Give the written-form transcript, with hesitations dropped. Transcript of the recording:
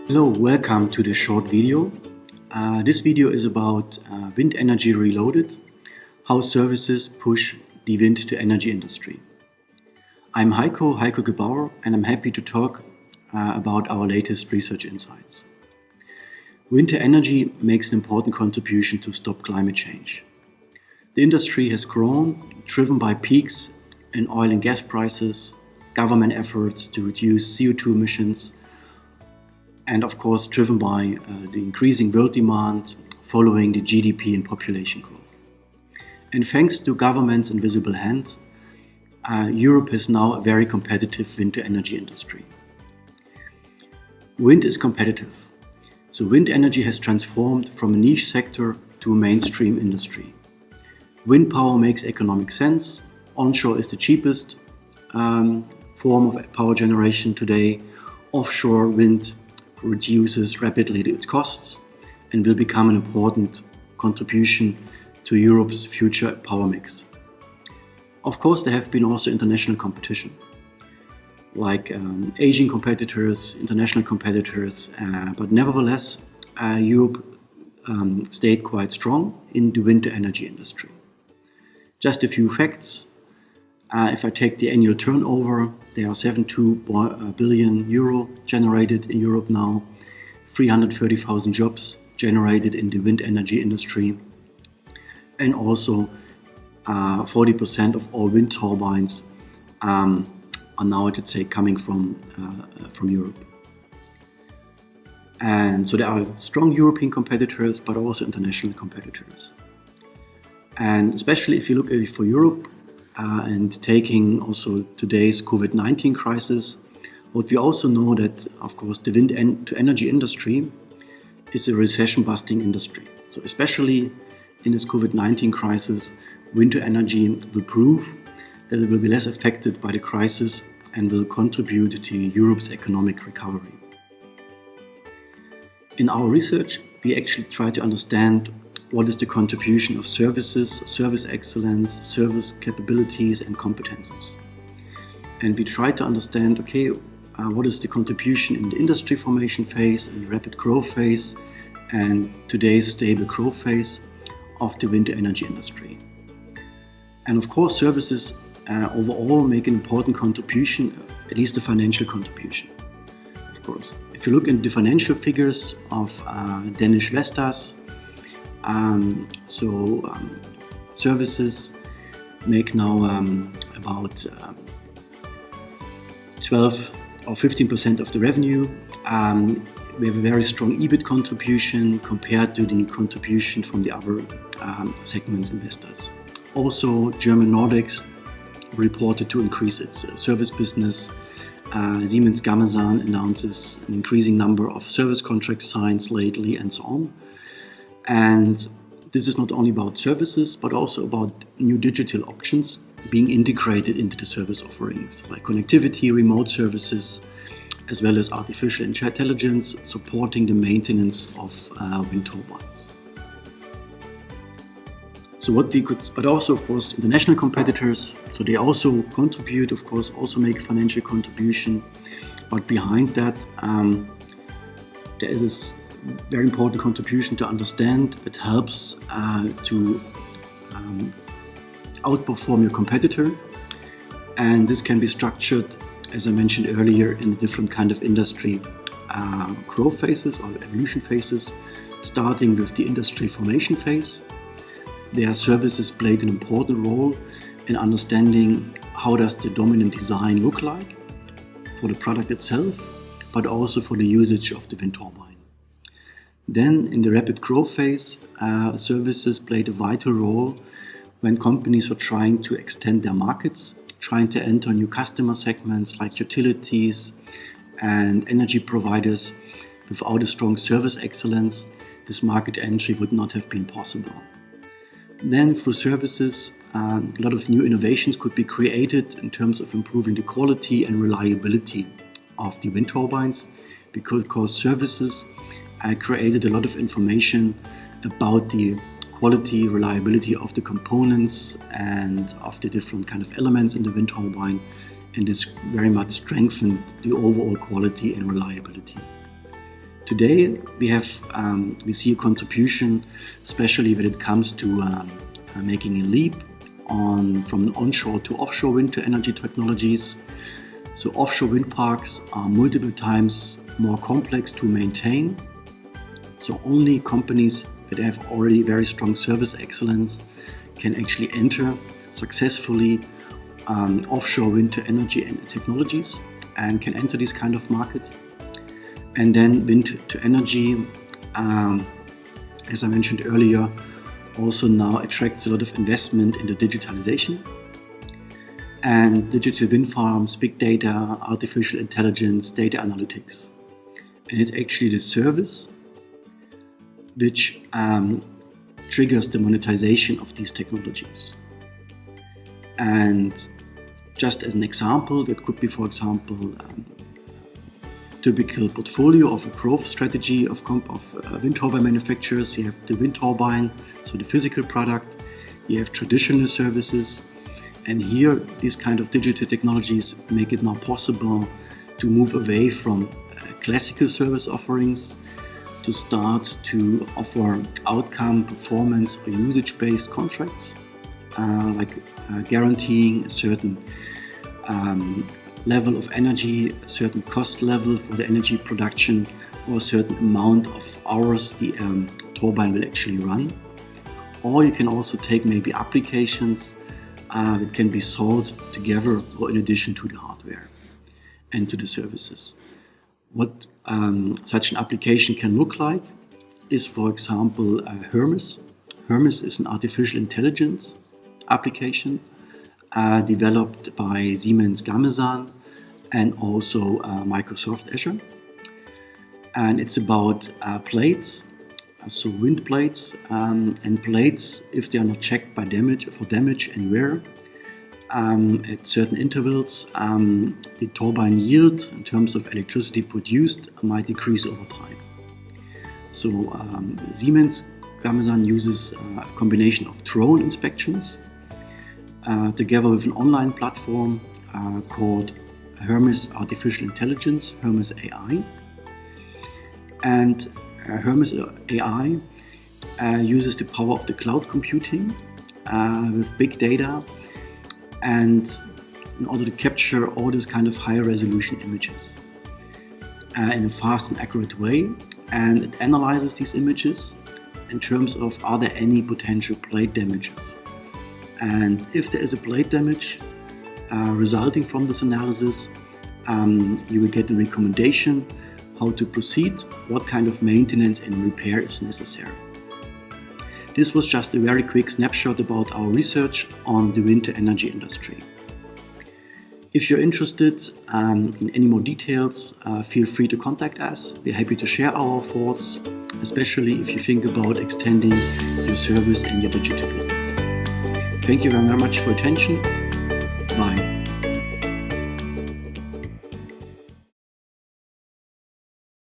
Hello, welcome to this short video. This video is about wind energy reloaded, how services push the wind to energy industry. I'm Heiko Gebauer, and I'm happy to talk about our latest research insights. Wind to energy makes an important contribution to stop climate change. The industry has grown, driven by peaks in oil and gas prices, government efforts to reduce CO2 emissions, and of course driven by the increasing world demand following the GDP and population growth. And thanks to government's invisible hand, Europe has now a very competitive wind to energy industry. Wind is competitive. So wind energy has transformed from a niche sector to a mainstream industry. Wind power makes economic sense. Onshore is the cheapest form of power generation today. Offshore wind reduces rapidly its costs and will become an important contribution to Europe's future power mix. Of course, there have been also international competition, like Asian competitors, international competitors, but nevertheless, Europe stayed quite strong in the wind energy industry. Just a few facts. If I take the annual turnover, there are 72 billion euro generated in Europe now, 330,000 jobs generated in the wind energy industry, and also 40% of all wind turbines are now, let's say, coming from Europe. And so there are strong European competitors, but also international competitors. And especially if you look at it for Europe, and taking also today's COVID-19 crisis, what we also know that, of course, the wind to energy industry is a recession-busting industry. So especially in this COVID-19 crisis, wind to energy will prove that it will be less affected by the crisis and will contribute to Europe's economic recovery. In our research, we actually try to understand what is the contribution of services, service excellence, service capabilities and competences. And we try to understand, what is the contribution in the industry formation phase, in the rapid growth phase, and today's stable growth phase of the wind energy industry. And of course, services overall make an important contribution, at least a financial contribution. Of course, if you look at the financial figures of Danish Vestas, services make now about 12 or 15% of the revenue. We have a very strong EBIT contribution compared to the contribution from the other segments investors. Also, German Nordics reported to increase its service business. Siemens Gamesa announces an increasing number of service contracts signed lately and so on. And this is not only about services, but also about new digital options being integrated into the service offerings, like connectivity, remote services, as well as artificial intelligence supporting the maintenance of wind turbines. So but also, of course, international competitors, so they also contribute, of course, also make a financial contribution. But behind that, there is this very important contribution to understand that helps to outperform your competitor. And this can be structured, as I mentioned earlier, in the different kind of industry growth phases or evolution phases, starting with the industry formation phase. Their services played an important role in understanding how does the dominant design look like for the product itself, but also for the usage of the wind turbine. Then in the rapid growth phase, services played a vital role when companies were trying to extend their markets, trying to enter new customer segments like utilities and energy providers. Without a strong service excellence, this market entry would not have been possible. Then through services, a lot of new innovations could be created in terms of improving the quality and reliability of the wind turbines, because services created a lot of information about the quality, reliability of the components and of the different kind of elements in the wind turbine, and this very much strengthened the overall quality and reliability. Today we see a contribution, especially when it comes to making a leap from onshore to offshore wind to energy technologies. So offshore wind parks are multiple times more complex to maintain. So only companies that have already very strong service excellence can actually enter successfully offshore wind to energy and technologies and can enter this kind of market. And then wind to energy, as I mentioned earlier, also now attracts a lot of investment into digitalization. And digital wind farms, big data, artificial intelligence, data analytics. And it's actually the service which triggers the monetization of these technologies. And just as an example, that could be, for example, typical portfolio of a growth strategy of wind turbine manufacturers. You have the wind turbine, so the physical product. You have traditional services. And here, these kind of digital technologies make it now possible to move away from classical service offerings to start to offer outcome, performance, or usage-based contracts, guaranteeing a certain level of energy, a certain cost level for the energy production, or a certain amount of hours the turbine will actually run. Or you can also take maybe applications that can be sold together or in addition to the hardware and to the services. What such an application can look like is, for example, Hermes. Hermes is an artificial intelligence application developed by Siemens Gamesa and also Microsoft Azure. And it's about plates, so wind plates, and plates, if they are not checked for damage and wear, at certain intervals, the turbine yield in terms of electricity produced might decrease over time. So Siemens Gamesa uses a combination of drone inspections together with an online platform called Hermes Artificial Intelligence, Hermes AI. And Hermes AI uses the power of the cloud computing with big data, and in order to capture all these kind of high resolution images in a fast and accurate way. And it analyzes these images in terms of, are there any potential blade damages? And if there is a blade damage resulting from this analysis, you will get a recommendation how to proceed, what kind of maintenance and repair is necessary. This was just a very quick snapshot about our research on the wind to energy industry. If you're interested in any more details, feel free to contact us. We're happy to share our thoughts, especially if you think about extending your service and your digital business. Thank you very much for your attention. Bye.